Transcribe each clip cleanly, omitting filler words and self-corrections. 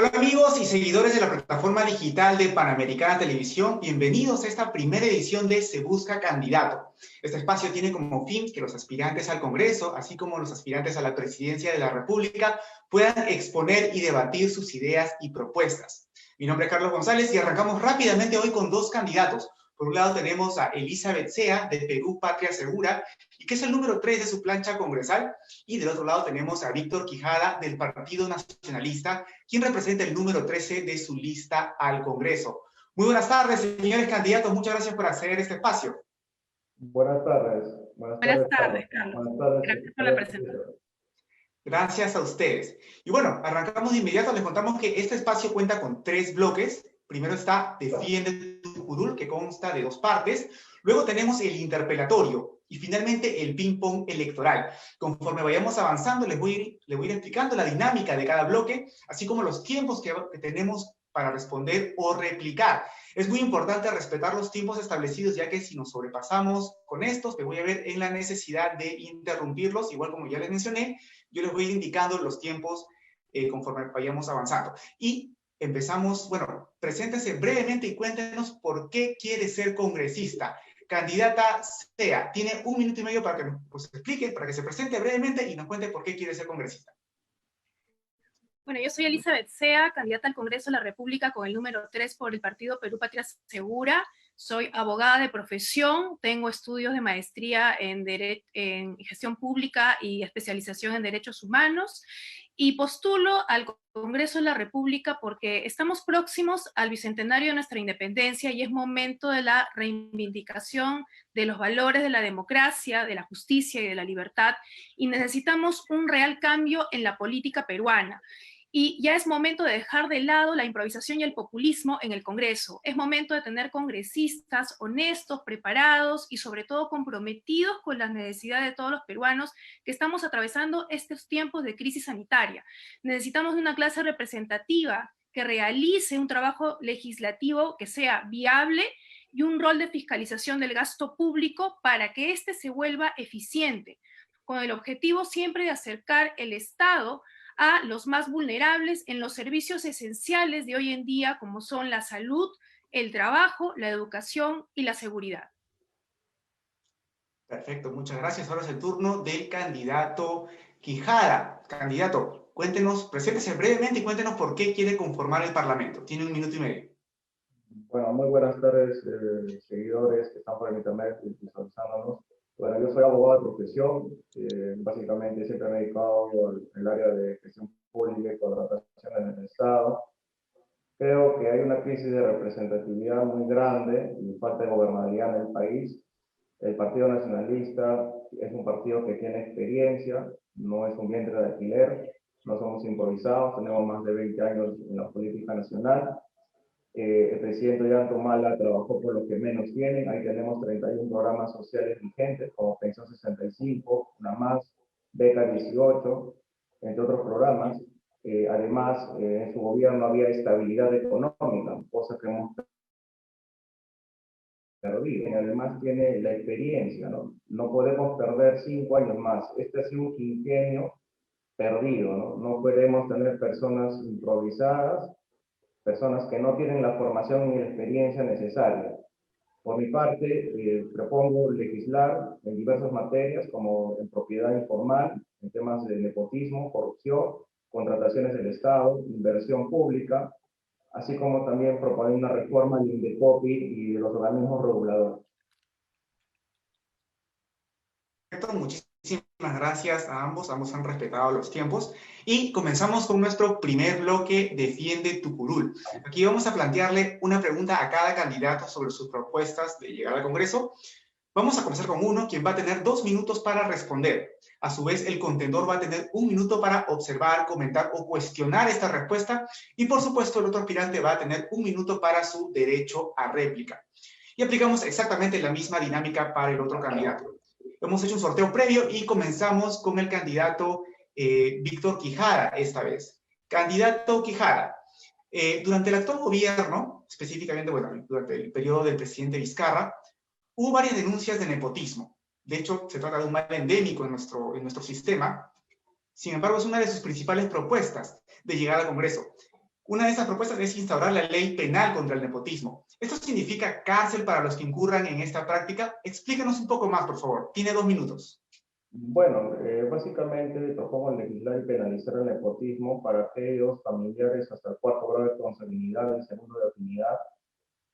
Hola amigos y seguidores de la plataforma digital de Panamericana Televisión, bienvenidos a esta primera edición de Se Busca Candidato. Este espacio tiene como fin que los aspirantes al Congreso, así como los aspirantes a la presidencia de la República, puedan exponer y debatir sus ideas y propuestas. Mi nombre es Carlos González y arrancamos rápidamente hoy con dos candidatos. Por un lado tenemos a Elizabeth Sea, de Perú Patria Segura, y que es el número 3 de su plancha congresal. Y del otro lado tenemos a Víctor Quijada, del Partido Nacionalista, quien representa el número 13 de su lista al Congreso. Muy buenas tardes, señores candidatos. Muchas gracias por acceder a este espacio. Buenas tardes. Buenas tardes, Carlos. Buenas tardes. Gracias por la presentación. Gracias a ustedes. Y bueno, arrancamos de inmediato. Les contamos que este espacio cuenta con 3 bloques. Primero está Defiende tu curul, que consta de 2 partes. Luego tenemos el interpelatorio y finalmente el ping-pong electoral. Conforme vayamos avanzando, les voy a ir explicando la dinámica de cada bloque, así como los tiempos que tenemos para responder o replicar. Es muy importante respetar los tiempos establecidos, ya que si nos sobrepasamos con estos, me voy a ver en la necesidad de interrumpirlos, igual como ya les mencioné, yo les voy a ir indicando los tiempos conforme vayamos avanzando. Y empezamos, bueno, preséntese brevemente y cuéntenos por qué quiere ser congresista. Candidata Sea, tiene 1 minuto y medio para que nos explique, para que se presente brevemente y nos cuente por qué quiere ser congresista. Bueno, yo soy Elizabeth Sea, candidata al Congreso de la República con el número 3 por el partido Perú Patria Segura. Soy abogada de profesión, tengo estudios de maestría en gestión pública y especialización en derechos humanos, y postulo al Congreso de la República porque estamos próximos al bicentenario de nuestra independencia y es momento de la reivindicación de los valores de la democracia, de la justicia y de la libertad, y necesitamos un real cambio en la política peruana. Y ya es momento de dejar de lado la improvisación y el populismo en el Congreso. Es momento de tener congresistas honestos, preparados y sobre todo comprometidos con las necesidades de todos los peruanos que estamos atravesando estos tiempos de crisis sanitaria. Necesitamos una clase representativa que realice un trabajo legislativo que sea viable y un rol de fiscalización del gasto público para que éste se vuelva eficiente, con el objetivo siempre de acercar el Estado a los más vulnerables en los servicios esenciales de hoy en día, como son la salud, el trabajo, la educación y la seguridad. Perfecto, muchas gracias. Ahora es el turno del candidato Quijada. Candidato, cuéntenos, preséntese brevemente y cuéntenos por qué quiere conformar el Parlamento. Tiene 1 minuto y medio. Bueno, muy buenas tardes, seguidores que están por el internet visualizándonos. Bueno, yo soy abogado de profesión, básicamente siempre me he dedicado al área de gestión pública y contratación en el Estado. Creo que hay una crisis de representatividad muy grande y falta de gobernabilidad en el país. El Partido Nacionalista es un partido que tiene experiencia, no es un vientre de alquiler, no somos improvisados, tenemos más de 20 años en la política nacional. El presidente Ollanta Humala trabajó por los que menos tienen. Ahí tenemos 31 programas sociales vigentes, como Pensión 65, una más, Beca 18, entre otros programas. Además, en su gobierno había estabilidad económica, cosa que hemos perdido. Y además tiene la experiencia, ¿no? No podemos perder 5 años más. Este ha sido un quinquenio perdido, ¿no? No podemos tener personas improvisadas, personas que no tienen la formación ni la experiencia necesaria. Por mi parte, propongo legislar en diversas materias, como en propiedad informal, en temas de nepotismo, corrupción, contrataciones del Estado, inversión pública, así como también proponer una reforma del INDECOPI y de los organismos reguladores. Muchísimas gracias a ambos han respetado los tiempos y comenzamos con nuestro primer bloque, Defiende tu curul. Aquí vamos a plantearle una pregunta a cada candidato sobre sus propuestas de llegar al Congreso. Vamos a comenzar con uno, quien va a tener 2 minutos para responder. A su vez, el contendor va a tener 1 minuto para observar, comentar o cuestionar esta respuesta y, por supuesto, el otro aspirante va a tener 1 minuto para su derecho a réplica. Y aplicamos exactamente la misma dinámica para el otro candidato. Hemos hecho un sorteo previo y comenzamos con el candidato Víctor Quijada esta vez. Candidato Quijada, durante el actual gobierno, específicamente, bueno, durante el periodo del presidente Vizcarra, hubo varias denuncias de nepotismo. De hecho, se trata de un mal endémico en nuestro sistema. Sin embargo, es una de sus principales propuestas de llegar al Congreso. Una de esas propuestas es instaurar la ley penal contra el nepotismo. ¿Esto significa cárcel para los que incurran en esta práctica? Explícanos un poco más, por favor. Tiene 2 minutos. Bueno, básicamente propongo legislar y penalizar el nepotismo para aquellos familiares hasta el 4º grado de consanguinidad y segundo de afinidad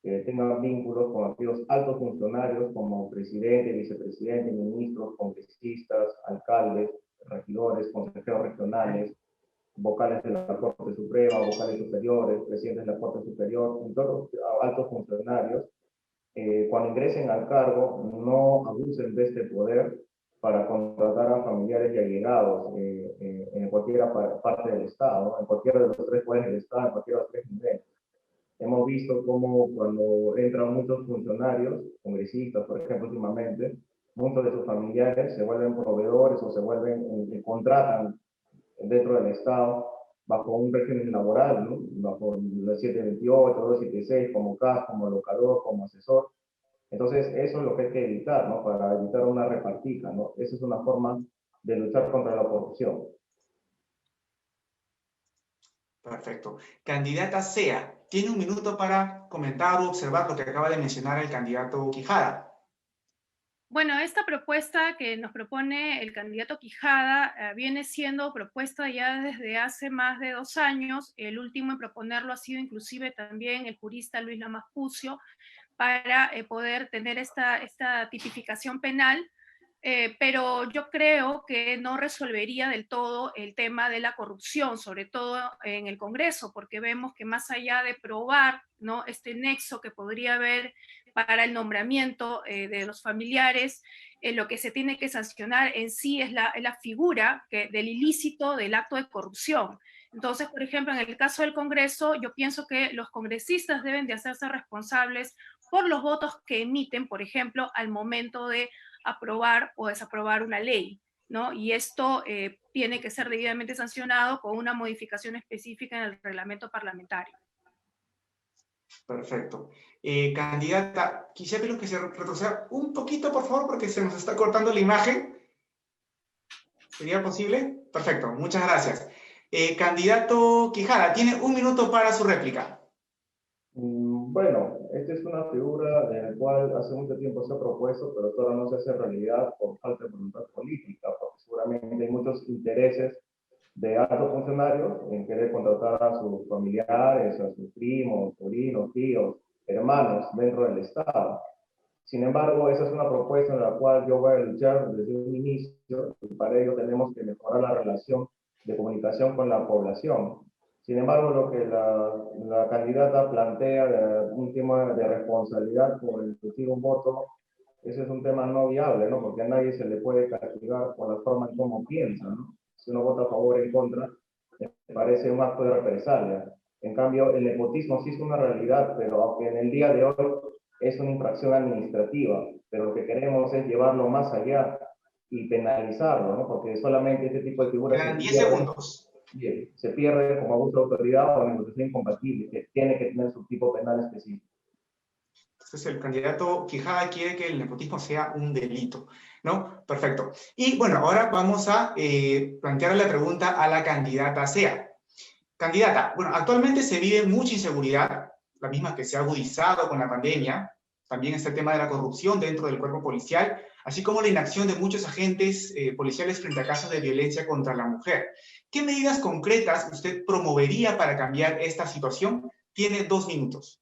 que tengan vínculos con aquellos altos funcionarios como presidente, vicepresidente, ministros, congresistas, alcaldes, regidores, consejeros regionales, vocales de la Corte Suprema, vocales superiores, presidentes de la Corte Superior, en todos los altos funcionarios, cuando ingresen al cargo, no abusen de este poder para contratar a familiares y allegados en cualquier parte del Estado, en cualquiera de los 3 poderes del Estado, en cualquiera de los 3 niveles. Hemos visto cómo cuando entran muchos funcionarios, congresistas, por ejemplo, últimamente, muchos de sus familiares se vuelven proveedores o se vuelven, contratan dentro del Estado bajo un régimen laboral, ¿no? Bajo el 728, 276, como CAS, como locador, como asesor. Entonces, eso es lo que hay que evitar, ¿no? Para evitar una repartija, ¿no? Esa es una forma de luchar contra la corrupción. Perfecto. Candidata Sea, tiene 1 minuto para comentar o observar lo que acaba de mencionar el candidato Quijada. Bueno, esta propuesta que nos propone el candidato Quijada viene siendo propuesta ya desde hace más de 2 años. El último en proponerlo ha sido inclusive también el jurista Luis Lamas Pucio, para poder tener esta tipificación penal, pero yo creo que no resolvería del todo el tema de la corrupción, sobre todo en el Congreso, porque vemos que más allá de probar, ¿no?, este nexo que podría haber para el nombramiento de los familiares, lo que se tiene que sancionar en sí es la figura del ilícito del acto de corrupción. Entonces, por ejemplo, en el caso del Congreso, yo pienso que los congresistas deben de hacerse responsables por los votos que emiten, por ejemplo, al momento de aprobar o desaprobar una ley, ¿no? Y esto tiene que ser debidamente sancionado con una modificación específica en el reglamento parlamentario. Perfecto. Candidata, quisiera pedir que se retroceda un poquito, por favor, porque se nos está cortando la imagen. ¿Sería posible? Perfecto, muchas gracias. Candidato Quijada, tiene 1 minuto para su réplica. Bueno, esta es una figura de la cual hace mucho tiempo se ha propuesto, pero todavía no se hace realidad por falta de voluntad política, porque seguramente hay muchos intereses de altos funcionarios en querer contratar a sus familiares, a sus primos, sobrinos, tíos, hermanos dentro del Estado. Sin embargo, esa es una propuesta en la cual yo voy a luchar desde un inicio, y para ello tenemos que mejorar la relación de comunicación con la población. Sin embargo, lo que la candidata plantea de un tema de responsabilidad por el emitir un voto, ese es un tema no viable, ¿no? Porque a nadie se le puede castigar por la forma en cómo piensa, ¿no? Si uno vota a favor o en contra, me parece un acto de represalia. En cambio, el nepotismo sí es una realidad, pero aunque en el día de hoy es una infracción administrativa, pero lo que queremos es llevarlo más allá y penalizarlo, ¿no? Porque solamente este tipo de figuras Quedan 10 segundos. Bien, se pierde como abuso de autoridad o negociación incompatible, que tiene que tener su tipo penal específico. Entonces el candidato Quijada quiere que el nepotismo sea un delito, ¿no? Perfecto. Y bueno, ahora vamos a plantear la pregunta a la candidata Sea. Candidata, bueno, actualmente se vive mucha inseguridad, la misma que se ha agudizado con la pandemia. También está el tema de la corrupción dentro del cuerpo policial, así como la inacción de muchos agentes policiales frente a casos de violencia contra la mujer. ¿Qué medidas concretas usted promovería para cambiar esta situación? Tiene 2 minutos.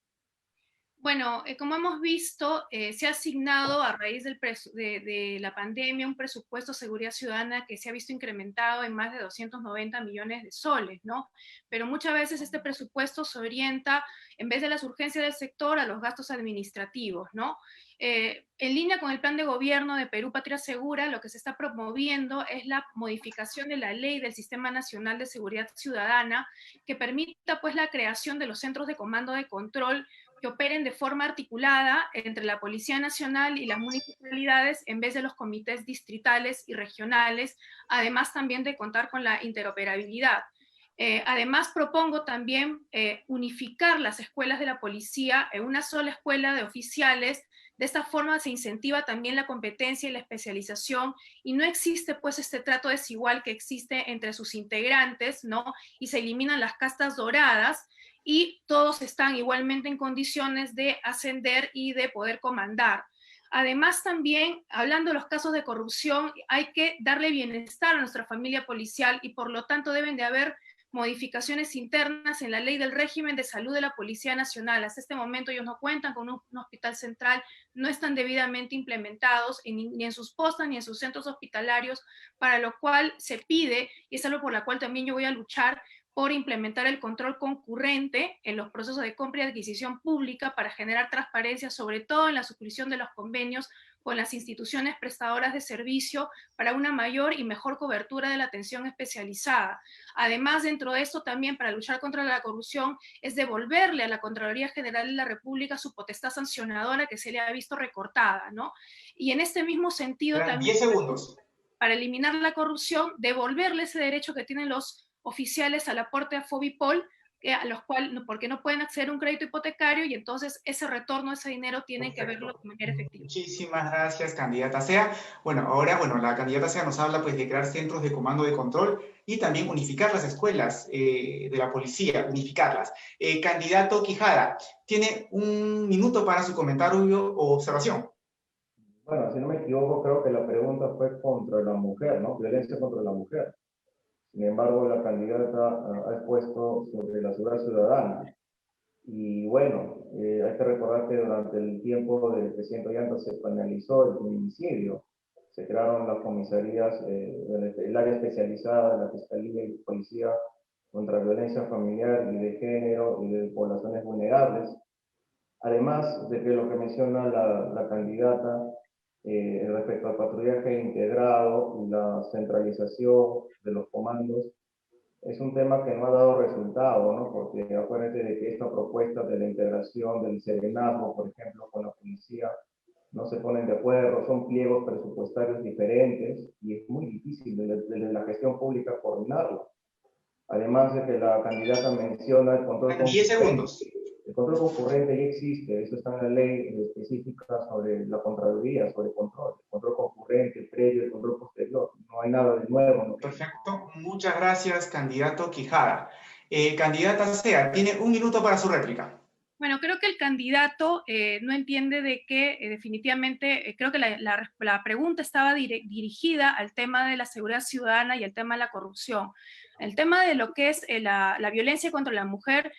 Bueno, como hemos visto, se ha asignado a raíz de la pandemia un presupuesto de seguridad ciudadana que se ha visto incrementado en más de 290 millones de soles, ¿no? Pero muchas veces este presupuesto se orienta, en vez de las urgencias del sector, a los gastos administrativos, ¿no? En línea con el plan de gobierno de Perú Patria Segura, lo que se está promoviendo es la modificación de la ley del Sistema Nacional de Seguridad Ciudadana, que permita pues la creación de los centros de comando de control que operen de forma articulada entre la Policía Nacional y las municipalidades en vez de los comités distritales y regionales, además también de contar con la interoperabilidad. Además, propongo también unificar las escuelas de la policía en una sola escuela de oficiales. De esta forma se incentiva también la competencia y la especialización y no existe pues este trato desigual que existe entre sus integrantes, ¿no? Y se eliminan las castas doradas. y todos están igualmente en condiciones de ascender y de poder comandar. Además, también, hablando de los casos de corrupción, hay que darle bienestar a nuestra familia policial y por lo tanto deben de haber modificaciones internas en la ley del régimen de salud de la Policía Nacional. Hasta este momento ellos no cuentan con un hospital central, no están debidamente implementados ni en sus postas ni en sus centros hospitalarios, para lo cual se pide, y es algo por la cual también yo voy a luchar, por implementar el control concurrente en los procesos de compra y adquisición pública para generar transparencia, sobre todo en la suscripción de los convenios con las instituciones prestadoras de servicio para una mayor y mejor cobertura de la atención especializada. Además, dentro de esto también, para luchar contra la corrupción, es devolverle a la Contraloría General de la República su potestad sancionadora que se le ha visto recortada, ¿no? Y en este mismo sentido Quedan también, 10 segundos. para eliminar la corrupción, devolverle ese derecho que tienen los oficiales al aporte a Fobipol, a los cuales, porque no pueden acceder a un crédito hipotecario y entonces ese retorno, ese dinero, tienen que verlo de manera efectiva. Muchísimas gracias, candidata Sea. Bueno, ahora, la candidata Sea nos habla pues de crear centros de comando de control y también unificar las escuelas de la policía, unificarlas. Candidato Quijada, tiene un minuto para su comentario o observación. Bueno, si no me equivoco, creo que la pregunta fue contra la mujer, ¿no? Violencia contra la mujer. Sin embargo, la candidata ha expuesto sobre la seguridad ciudadana. Y bueno, hay que recordar que durante el tiempo del presidente Ollanta se penalizó el feminicidio. Se crearon las comisarías, el área especializada de la Fiscalía y Policía contra violencia familiar y de género y de poblaciones vulnerables. Además de que lo que menciona la candidata respecto al patrullaje integrado y la centralización de los comandos, es un tema que no ha dado resultado, ¿no? Porque acuérdense de que esta propuesta de la integración del serenazgo, por ejemplo, con la policía, no se ponen de acuerdo, son pliegos presupuestarios diferentes y es muy difícil desde la gestión pública coordinarlo. Además de que la candidata menciona el control 10 segundos. el control concurrente ya existe, eso está en la ley específica sobre la Contraloría, sobre el control concurrente, el previo, el control posterior. No hay nada de nuevo. ¿No? Perfecto, muchas gracias, candidato Quijada. Candidata Sea, tiene un minuto para su réplica. Bueno, creo que el candidato no entiende de que definitivamente, creo que la pregunta estaba dirigida al tema de la seguridad ciudadana y al tema de la corrupción. El tema de lo que es la violencia contra la mujer,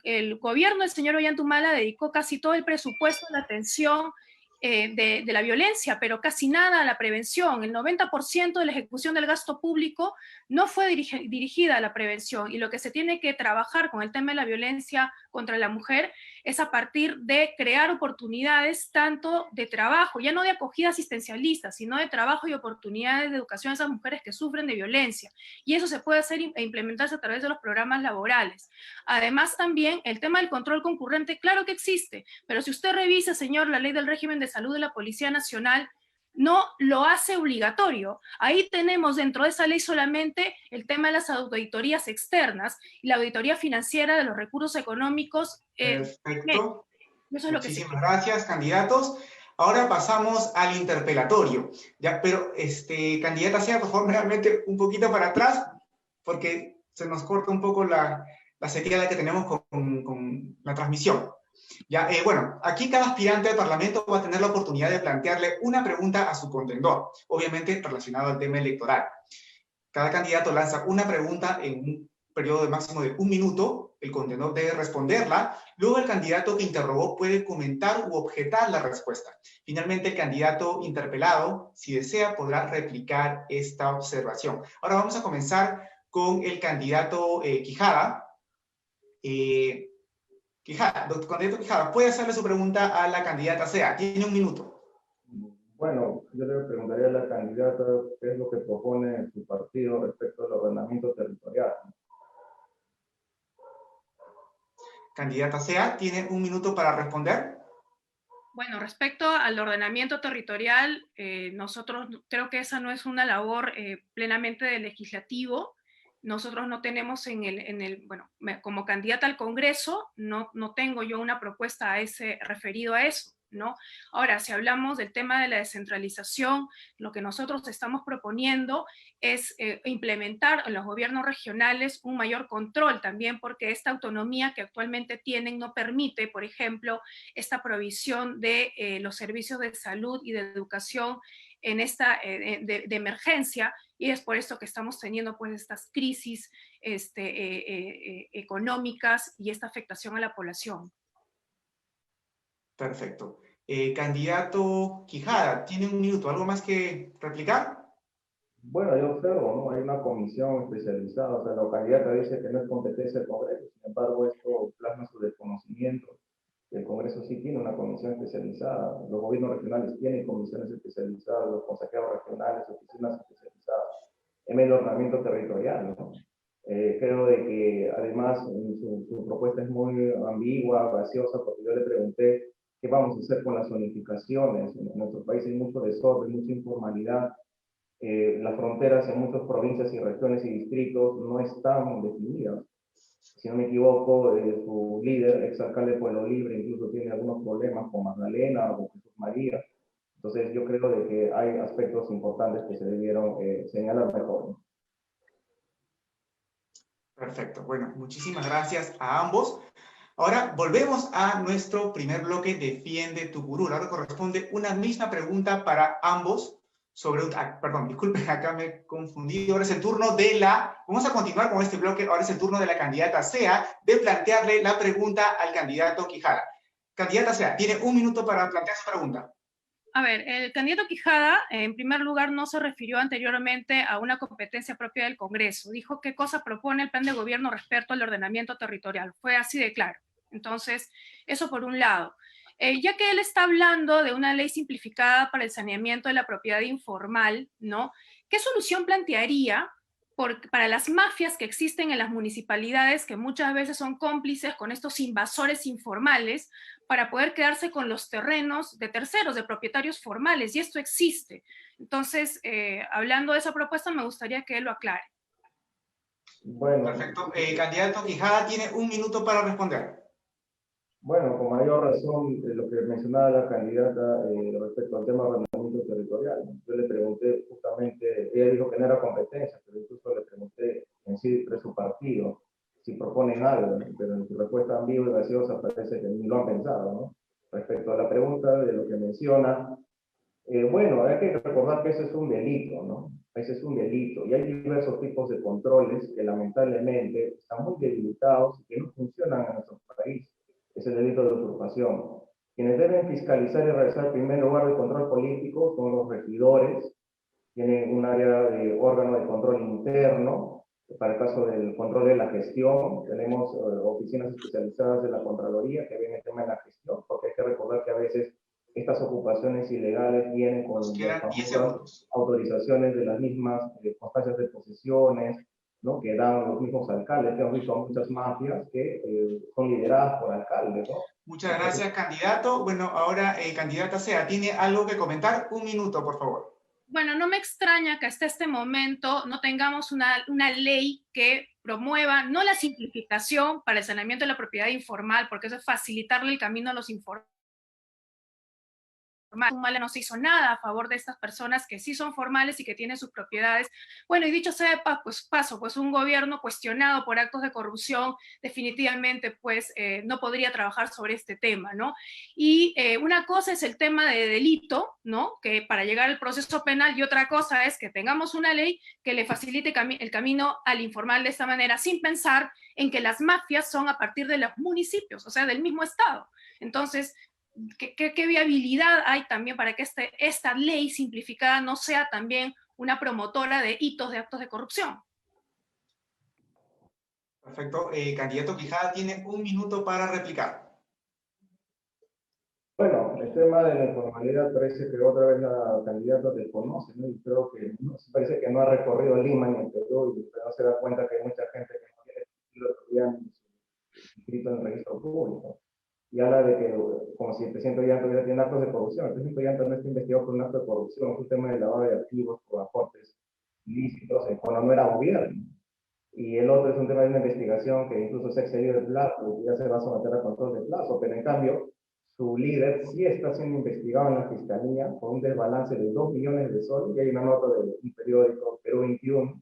el gobierno del señor Ollantumala dedicó casi todo el presupuesto a la atención de la violencia, pero casi nada a la prevención. El 90% de la ejecución del gasto público no fue dirigida a la prevención, y lo que se tiene que trabajar con el tema de la violencia contra la mujer es a partir de crear oportunidades tanto de trabajo, ya no de acogida asistencialista, sino de trabajo y oportunidades de educación a esas mujeres que sufren de violencia. Y eso se puede hacer e implementarse a través de los programas laborales. Además, también el tema del control concurrente, claro que existe, pero si usted revisa, señor, la ley del régimen de salud de la Policía Nacional, no lo hace obligatorio. Ahí tenemos dentro de esa ley solamente el tema de las auditorías externas y la auditoría financiera de los recursos económicos. Perfecto. Eso es lo que Muchísimas gracias, candidatos. Ahora pasamos al interpelatorio. Ya, pero, candidata Sea, por favor, nuevamente un poquito para atrás, porque se nos corta un poco la sequía que tenemos con la transmisión. Ya, bueno, aquí cada aspirante al Parlamento va a tener la oportunidad de plantearle una pregunta a su contendor, obviamente relacionado al tema electoral. Cada candidato lanza una pregunta en un periodo de máximo de 1 minuto, el contendor debe responderla, luego el candidato que interrogó puede comentar u objetar la respuesta. Finalmente, el candidato interpelado, si desea, podrá replicar esta observación. Ahora vamos a comenzar con el candidato Quijada. Candidato Quijada, ¿puede hacerle su pregunta a la candidata Sea? Tiene 1 minuto. Bueno, yo le preguntaría a la candidata qué es lo que propone su partido respecto al ordenamiento territorial. Candidata Sea, tiene 1 minuto para responder. Bueno, respecto al ordenamiento territorial, nosotros creo que esa no es una labor plenamente del legislativo. Nosotros no tenemos bueno, como candidata al Congreso, no tengo yo una propuesta referido a eso. ¿no? Ahora, si hablamos del tema de la descentralización, lo que nosotros estamos proponiendo es implementar en los gobiernos regionales un mayor control también, porque esta autonomía que actualmente tienen no permite, por ejemplo, esta provisión de los servicios de salud y de educación en esta de emergencia, y es por esto que estamos teniendo pues estas crisis económicas y esta afectación a la población. Perfecto. Candidato Quijada, tiene un minuto. ¿Algo más que replicar? Bueno, yo observo, ¿no? Hay una comisión especializada, o sea, la candidata dice que no es competencia del Congreso, sin embargo, esto plasma su desconocimiento. El Congreso sí tiene una comisión especializada, los gobiernos regionales tienen comisiones especializadas, los consejeros regionales, oficinas especializadas en el ordenamiento territorial, ¿no? Creo de que además su propuesta es muy ambigua, graciosa, porque yo le pregunté qué vamos a hacer con las zonificaciones. En nuestro país hay mucho desorden, mucha informalidad. Las fronteras en muchas provincias y regiones y distritos no están definidas. Si no me equivoco, su líder, exalcalde de Pueblo Libre, incluso tiene algunos problemas con Magdalena o Jesús María. Entonces yo creo de que hay aspectos importantes que se debieron señalar mejor, ¿no? Perfecto. Bueno, muchísimas gracias a ambos. Ahora volvemos a nuestro primer bloque, Defiende tu curul. Ahora corresponde una misma pregunta para ambos sobre un... perdón, disculpen, acá me he confundido. Ahora es el turno de la... Vamos a continuar con este bloque. Ahora es el turno de la candidata Sea de plantearle la pregunta al candidato Quijada. Candidata Sea, tiene un minuto para plantear su pregunta. A ver, el candidato Quijada, en primer lugar, no se refirió anteriormente a una competencia propia del Congreso. Dijo qué cosa propone el plan de gobierno respecto al ordenamiento territorial. Fue así de claro. Entonces, eso por un lado. Ya que él está hablando de una ley simplificada para el saneamiento de la propiedad informal, ¿no? ¿Qué solución plantearía para las mafias que existen en las municipalidades, que muchas veces son cómplices con estos invasores informales, para poder quedarse con los terrenos de terceros, de propietarios formales? Y esto existe. Entonces, hablando de esa propuesta, me gustaría que él lo aclare. Bueno, Perfecto. Candidato Quijada tiene un minuto para responder. bueno, con mayor razón lo que mencionaba la candidata respecto al tema del ordenamiento territorial. Yo le pregunté justamente, ella dijo que no era competencia, pero incluso le pregunté en sí de su partido si proponen algo, ¿no? Pero en su respuesta ambigua y graciosa parece que ni lo han pensado, ¿no? Respecto a la pregunta de lo que menciona, bueno, hay que recordar que ese es un delito, ¿no? Ese es un delito. Y hay diversos tipos de controles que lamentablemente están muy debilitados y que no funcionan en nuestro país. Es el delito de usurpación. Quienes deben fiscalizar y realizar en primer lugar el control político son los regidores. Tienen un área de órgano de control interno. Para el caso del control de la gestión, tenemos oficinas especializadas de la Contraloría que ven el tema de la gestión, porque hay que recordar que a veces estas ocupaciones ilegales vienen con Nos las quedan 10 famosas segundos. autorizaciones de las mismas constancias de posesiones, ¿no? Que dan los mismos alcaldes. Hemos visto muchas mafias que son lideradas por alcaldes, ¿no? Muchas Entonces, gracias, candidato. Bueno, ahora, candidata Sea, ¿tiene algo que comentar? Un minuto, por favor. Bueno, no me extraña que hasta este momento no tengamos una ley que promueva no la simplificación para el saneamiento de la propiedad informal, porque eso es facilitarle el camino a los informales. Humala no se hizo nada a favor de estas personas que sí son formales y que tienen sus propiedades. Bueno, y dicho sea de paso, pues un gobierno cuestionado por actos de corrupción definitivamente pues no podría trabajar sobre este tema, ¿no? Y una cosa es el tema de delito, ¿no? Que para llegar al proceso penal, y otra cosa es que tengamos una ley que le facilite el camino al informal de esta manera, sin pensar en que las mafias son a partir de los municipios, o sea, del mismo estado. Entonces, ¿qué viabilidad hay también para que esta ley simplificada no sea también una promotora de hitos de actos de corrupción? Perfecto. Candidato Quijada tiene un minuto para replicar. bueno, el tema de la informalidad parece que otra vez la candidata desconoce, ¿no? Y creo que parece que no ha recorrido Lima ni el Perú y no se da cuenta que hay mucha gente que no tiene sentido estudiante inscrito en el registro público. Y habla de que, como si el presidente Ollanta hubiera tenido actos de corrupción. El presidente Ollanta no está investigado por un acto de corrupción, es un tema de lavado de activos por aportes ilícitos cuando no era gobierno. Y el otro es un tema de una investigación que incluso se ha excedido el plazo y ya se va a someter a control de plazo, pero en cambio su líder sí está siendo investigado en la Fiscalía por un desbalance de 2 millones de soles, y hay una nota de un periódico, Perú 21,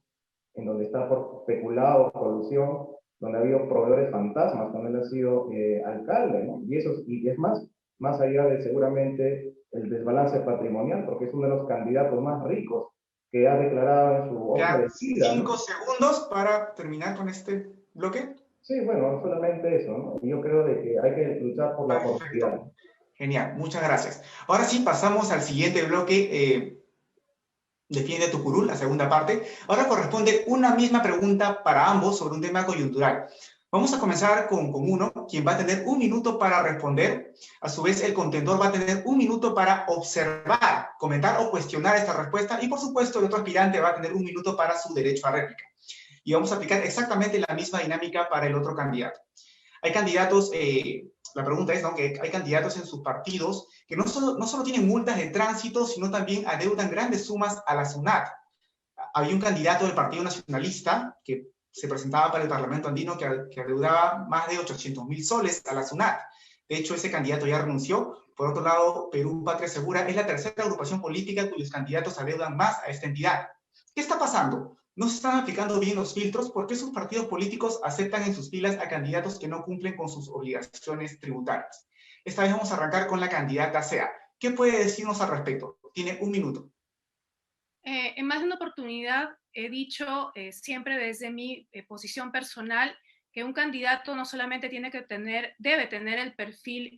en donde está por peculado, corrupción, donde ha habido proveedores fantasmas cuando él ha sido alcalde, ¿no? Y es más allá de seguramente el desbalance patrimonial, porque es uno de los candidatos más ricos que ha declarado en su hoja de Ya vida, ¿no? 5 segundos para terminar con este bloque. Sí, bueno, solamente eso, ¿no? Y yo creo de que hay que luchar por la corrupción. Perfecto. Genial, muchas gracias. Ahora sí, pasamos al siguiente bloque, Defiende tu curul, la segunda parte. Ahora corresponde una misma pregunta para ambos sobre un tema coyuntural. Vamos a comenzar con uno, quien va a tener 1 minuto para responder. A su vez, el contendor va a tener 1 minuto para observar, comentar o cuestionar esta respuesta. Y por supuesto, el otro aspirante va a tener 1 minuto para su derecho a réplica. Y vamos a aplicar exactamente la misma dinámica para el otro candidato. Hay candidatos, la pregunta es, ¿no?, que hay candidatos en sus partidos que no solo tienen multas de tránsito, sino también adeudan grandes sumas a la SUNAT. Había un candidato del Partido Nacionalista que se presentaba para el Parlamento Andino que adeudaba más de 800.000 soles a la SUNAT. De hecho, ese candidato ya renunció. Por otro lado, Perú Patria Segura es la tercera agrupación política cuyos candidatos adeudan más a esta entidad. ¿Qué está pasando? ¿No se están aplicando bien los filtros? ¿Por qué sus partidos políticos aceptan en sus filas a candidatos que no cumplen con sus obligaciones tributarias? Esta vez vamos a arrancar con la candidata Sea. ¿Qué puede decirnos al respecto? Tiene 1 minuto. En más de una oportunidad he dicho siempre desde mi posición personal que un candidato no solamente debe tener el perfil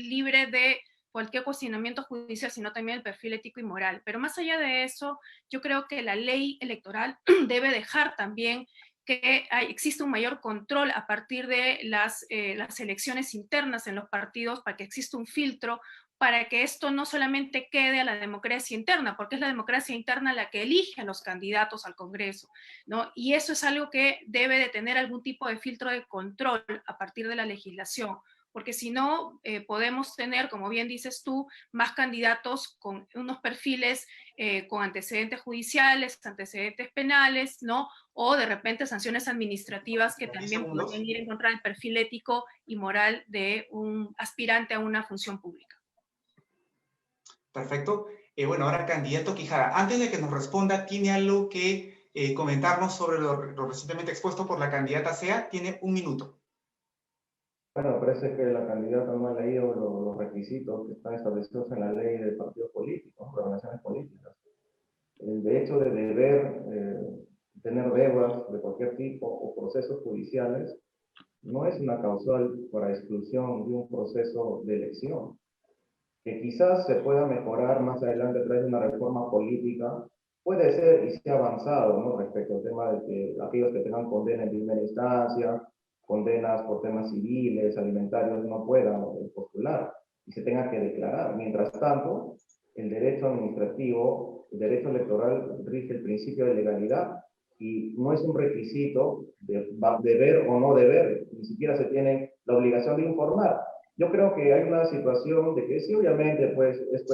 libre de cualquier cuestionamiento judicial, sino también el perfil ético y moral. Pero más allá de eso, yo creo que la ley electoral debe dejar también que existe un mayor control a partir de las elecciones internas en los partidos, para que exista un filtro, para que esto no solamente quede a la democracia interna, porque es la democracia interna la que elige a los candidatos al Congreso, ¿no? Y eso es algo que debe de tener algún tipo de filtro de control a partir de la legislación, porque si no, podemos tener, como bien dices tú, más candidatos con unos perfiles con antecedentes judiciales, antecedentes penales, ¿no? O de repente sanciones administrativas que también pueden ir en contra del perfil ético y moral de un aspirante a una función pública. Perfecto. Bueno, ahora candidato Quijada. Antes de que nos responda, ¿tiene algo que comentarnos sobre lo recientemente expuesto por la candidata Sea? Tiene 1 minuto. Bueno, parece que la candidata no ha leído los requisitos que están establecidos en la ley de partidos políticos, de organizaciones políticas. El hecho de tener deudas de cualquier tipo o procesos judiciales no es una causal para exclusión de un proceso de elección, que quizás se pueda mejorar más adelante a través de una reforma política. Puede ser y se ha avanzado, ¿no?, respecto al tema de que aquellos que tengan condena en primera instancia, condenas por temas civiles, alimentarios, no puedan postular y se tenga que declarar. Mientras tanto, el derecho administrativo, el derecho electoral rige el principio de legalidad y no es un requisito de deber o no deber, ni siquiera se tiene la obligación de informar. Yo creo que hay una situación de que sí, obviamente, pues es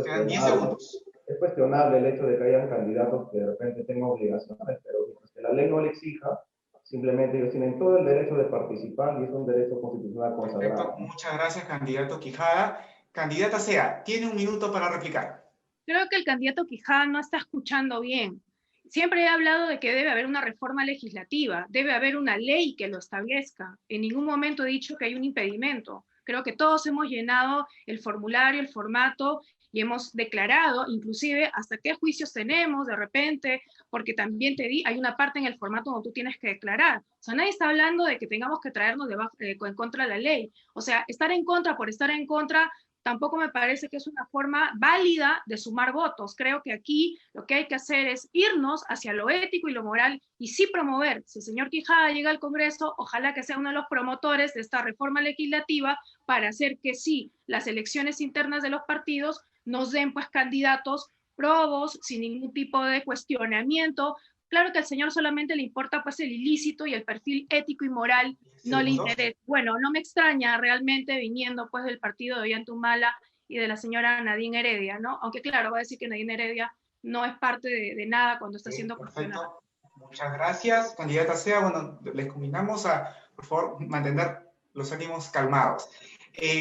cuestionable el hecho de que hayan candidatos que de repente tengan obligaciones, pero que la ley no le exija, simplemente ellos tienen todo el derecho de participar y es un derecho constitucional consagrado. Perfecto, muchas gracias, candidato Quijada. Candidata Sea, tiene 1 minuto para replicar. Creo que el candidato Quijada no está escuchando bien. Siempre he hablado de que debe haber una reforma legislativa, debe haber una ley que lo establezca. En ningún momento he dicho que hay un impedimento. Creo que todos hemos llenado el formulario, el formato, y hemos declarado inclusive hasta qué juicios tenemos de repente, porque también hay una parte en el formato donde tú tienes que declarar. O sea, nadie está hablando de que tengamos que traernos en contra de la ley. O sea, estar en contra por estar en contra tampoco me parece que es una forma válida de sumar votos. Creo que aquí lo que hay que hacer es irnos hacia lo ético y lo moral y sí promover. Si el señor Quijada llega al Congreso, ojalá que sea uno de los promotores de esta reforma legislativa para hacer que sí, las elecciones internas de los partidos nos den pues candidatos probos, sin ningún tipo de cuestionamiento. Claro que al señor solamente le importa pues el ilícito y el perfil ético y moral no le interesa. Bueno, no me extraña realmente viniendo pues del partido de Ollantumala y de la señora Nadine Heredia, ¿no? Aunque claro, va a decir que Nadine Heredia no es parte de nada cuando está siendo cuestionada. Muchas gracias, candidata Sea. Bueno, les combinamos a, por favor, mantener los ánimos calmados.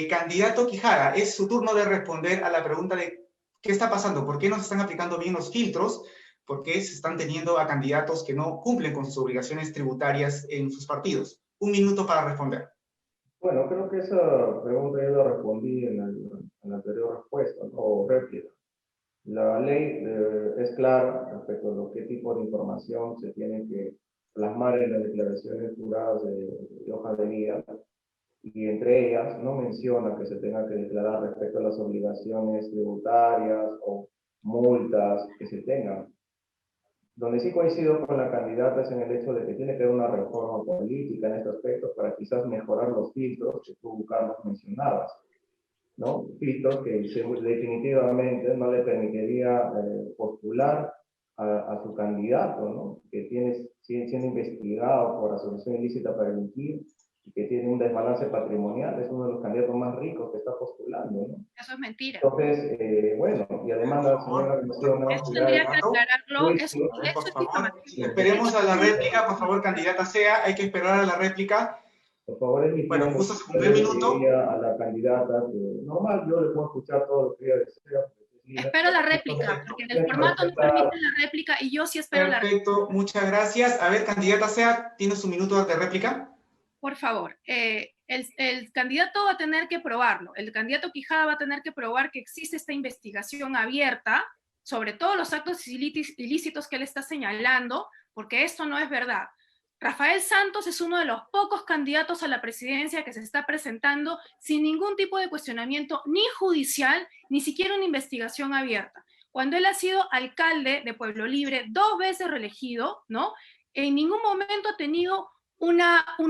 Candidato Quijada, es su turno de responder a la pregunta de qué está pasando, por qué no se están aplicando bien los filtros, por qué se están teniendo a candidatos que no cumplen con sus obligaciones tributarias en sus partidos. Un minuto para responder. Bueno, creo que esa pregunta ya la respondí en la anterior respuesta, ¿no? O réplica. La ley es clara respecto a qué tipo de información se tiene que plasmar en las declaraciones juradas de hojas de vida, y entre ellas no menciona que se tenga que declarar respecto a las obligaciones tributarias o multas que se tengan. Donde sí coincido con la candidata es en el hecho de que tiene que haber una reforma política en este aspecto para quizás mejorar los filtros que tú, Carlos, mencionabas, ¿no? Filtros que definitivamente no le permitiría postular a su candidato, ¿no? Que siendo investigado por asociación ilícita para delinquir y que tiene un desbalance patrimonial, es uno de los candidatos más ricos que está postulando, ¿no? Eso es mentira. Entonces, bueno, y además la señora menciona Eso que hay tendría que aclararlo. Eso Por es favor, difamación. esperemos a la réplica, por favor, candidata sea, hay que esperar a la réplica. por favor, es mi Bueno, tiempo. justo se cumplió el Yo minuto. diría a la candidata que normal, yo le puedo escuchar todo lo que ella desea. Espero la réplica, porque en el formato no permite la réplica y yo sí espero la réplica. Perfecto, muchas gracias. A ver, candidata sea, ¿tiene su minuto de réplica? Por favor, el candidato va a tener que probarlo. El candidato Quijada va a tener que probar que existe esta investigación abierta sobre todos los actos ilícitos que él está señalando, porque esto no es verdad. Rafael Santos es uno de los pocos candidatos a la presidencia que se está presentando sin ningún tipo de cuestionamiento, ni judicial, ni siquiera una investigación abierta. Cuando él ha sido alcalde de Pueblo Libre, 2 veces reelegido, ¿no? En ningún momento ha tenido un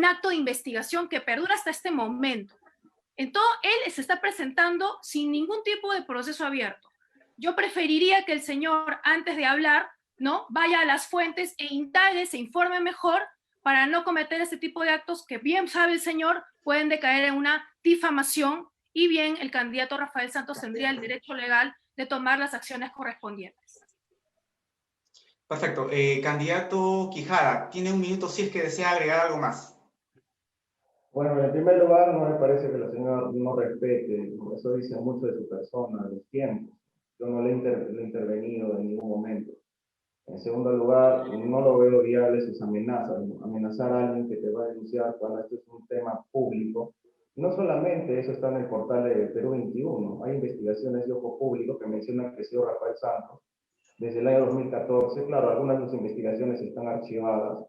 acto de investigación que perdura hasta este momento. Entonces, él se está presentando sin ningún tipo de proceso abierto. Yo preferiría que el señor, antes de hablar, ¿no?, vaya a las fuentes e indague, se informe mejor para no cometer este tipo de actos que, bien sabe el señor, pueden decaer en una difamación, y bien el candidato Rafael Santos tendría el derecho legal de tomar las acciones correspondientes. Perfecto. Candidato Quijada, tiene un minuto si es que desea agregar algo más. Bueno, en primer lugar, no me parece que la señora no respete, eso dice mucho de su persona, de los tiempos. Yo no le he intervenido en ningún momento. En segundo lugar, no lo veo viable sus amenazas, ¿no? Amenazar a alguien que te va a denunciar cuando esto es un tema público. No solamente eso está en el portal de Perú 21, hay investigaciones de ojo público que mencionan que el señor Rafael Santos, desde el año 2014, claro, algunas de sus investigaciones están archivadas,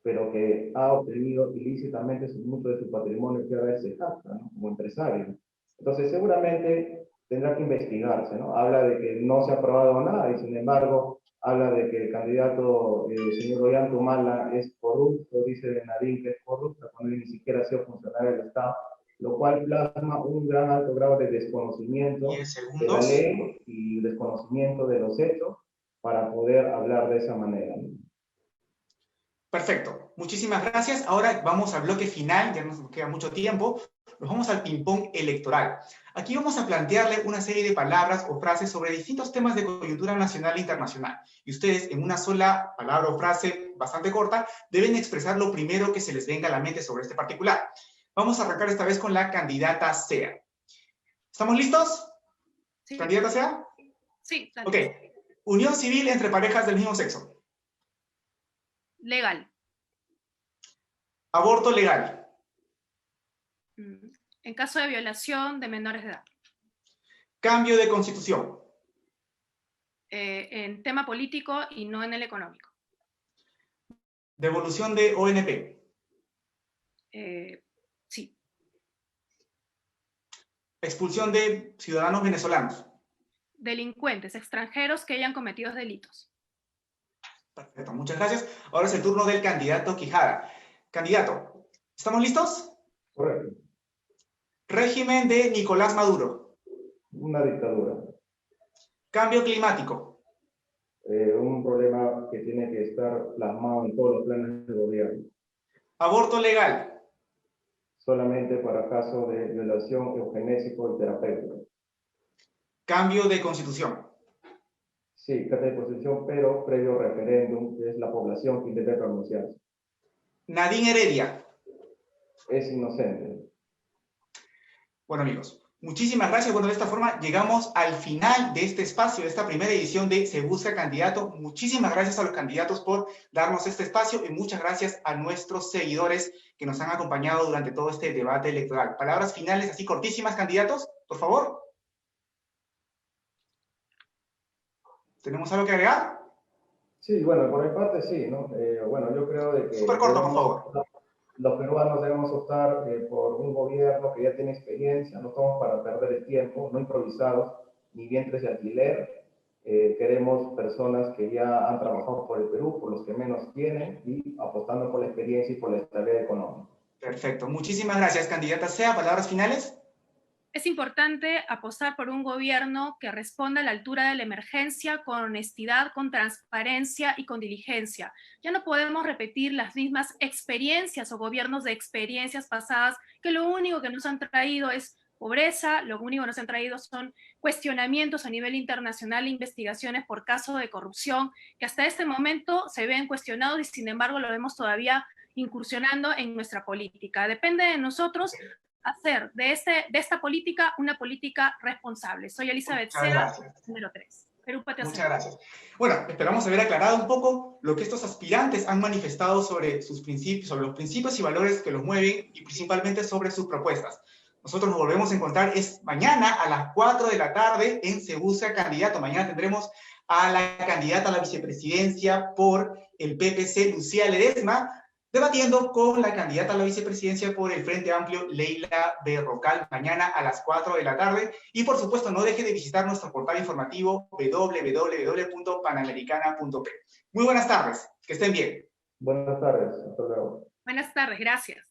pero que ha obtenido ilícitamente mucho de su patrimonio que ahora se jacta, ¿no?, como empresario. Entonces, seguramente tendrá que investigarse, ¿no? Habla de que no se ha aprobado nada y, sin embargo, habla de que el candidato, señor Ollantumala, es corrupto, dice Nadine que es corrupto, cuando él ni siquiera ha sido funcionario del Estado, lo cual plasma un gran alto grado de desconocimiento 10 de la segundos. ley y desconocimiento de los hechos para poder hablar de esa manera, ¿no? Perfecto. Muchísimas gracias. Ahora vamos al bloque final, ya no nos queda mucho tiempo. Nos vamos al ping-pong electoral. Aquí vamos a plantearle una serie de palabras o frases sobre distintos temas de coyuntura nacional e internacional. Y ustedes, en una sola palabra o frase bastante corta, deben expresar lo primero que se les venga a la mente sobre este particular. Vamos a arrancar esta vez con la candidata Sea. ¿Estamos listos? Sí. ¿Candidata Sea? Sí. Ok. Unión civil entre parejas del mismo sexo. Legal. Aborto legal. En caso de violación de menores de edad. Cambio de constitución. En tema político y no en el económico. Devolución de ONP. Sí. Expulsión de ciudadanos venezolanos. Delincuentes extranjeros que hayan cometido delitos. Perfecto, muchas gracias. Ahora es el turno del candidato Quijada. Candidato, ¿estamos listos? Correcto. Régimen de Nicolás Maduro. Una dictadura. Cambio climático. Un problema que tiene que estar plasmado en todos los planes del gobierno. Aborto legal. Solamente para casos de violación, eugenésico y terapéutico. Cambio de constitución. Sí, carta de posición, pero previo referéndum, que es la población que debe pronunciarse. Nadine Heredia. Es inocente. Bueno, amigos, muchísimas gracias. Bueno, de esta forma llegamos al final de este espacio, de esta primera edición de Se Busca Candidato. Muchísimas gracias a los candidatos por darnos este espacio y muchas gracias a nuestros seguidores que nos han acompañado durante todo este debate electoral. Palabras finales así cortísimas, candidatos, por favor. ¿Tenemos algo que agregar? Sí, bueno, por mi parte sí, ¿no? Bueno, yo creo de que Súper corto, por favor. los peruanos debemos optar por un gobierno que ya tiene experiencia, no estamos para perder el tiempo, no improvisados, ni vientres de alquiler. Queremos personas que ya han trabajado por el Perú, por los que menos tienen, y apostando por la experiencia y por la estabilidad económica. Perfecto. Muchísimas gracias, candidata Sea. ¿Palabras finales? Es importante apostar por un gobierno que responda a la altura de la emergencia con honestidad, con transparencia y con diligencia. Ya no podemos repetir las mismas experiencias o gobiernos de experiencias pasadas que lo único que nos han traído es pobreza, lo único que nos han traído son cuestionamientos a nivel internacional e investigaciones por caso de corrupción que hasta este momento se ven cuestionados y sin embargo lo vemos todavía incursionando en nuestra política. Depende de nosotros hacer de esta política una política responsable. Soy Elizabeth Sea, número 3. Perú Patria Muchas gracias. Bueno, esperamos haber aclarado un poco lo que estos aspirantes han manifestado sobre sus principios, sobre los principios y valores que los mueven y principalmente sobre sus propuestas. Nosotros nos volvemos a encontrar mañana a las 4 de la tarde en Se Busca Candidato. Mañana tendremos a la candidata a la vicepresidencia por el PPC, Lucía Ledesma, debatiendo con la candidata a la vicepresidencia por el Frente Amplio, Leila Berrocal, mañana a las 4 de la tarde. Y por supuesto, no deje de visitar nuestro portal informativo www.panamericana.p. Muy buenas tardes, que estén bien. Buenas tardes, hasta luego. Buenas tardes, gracias.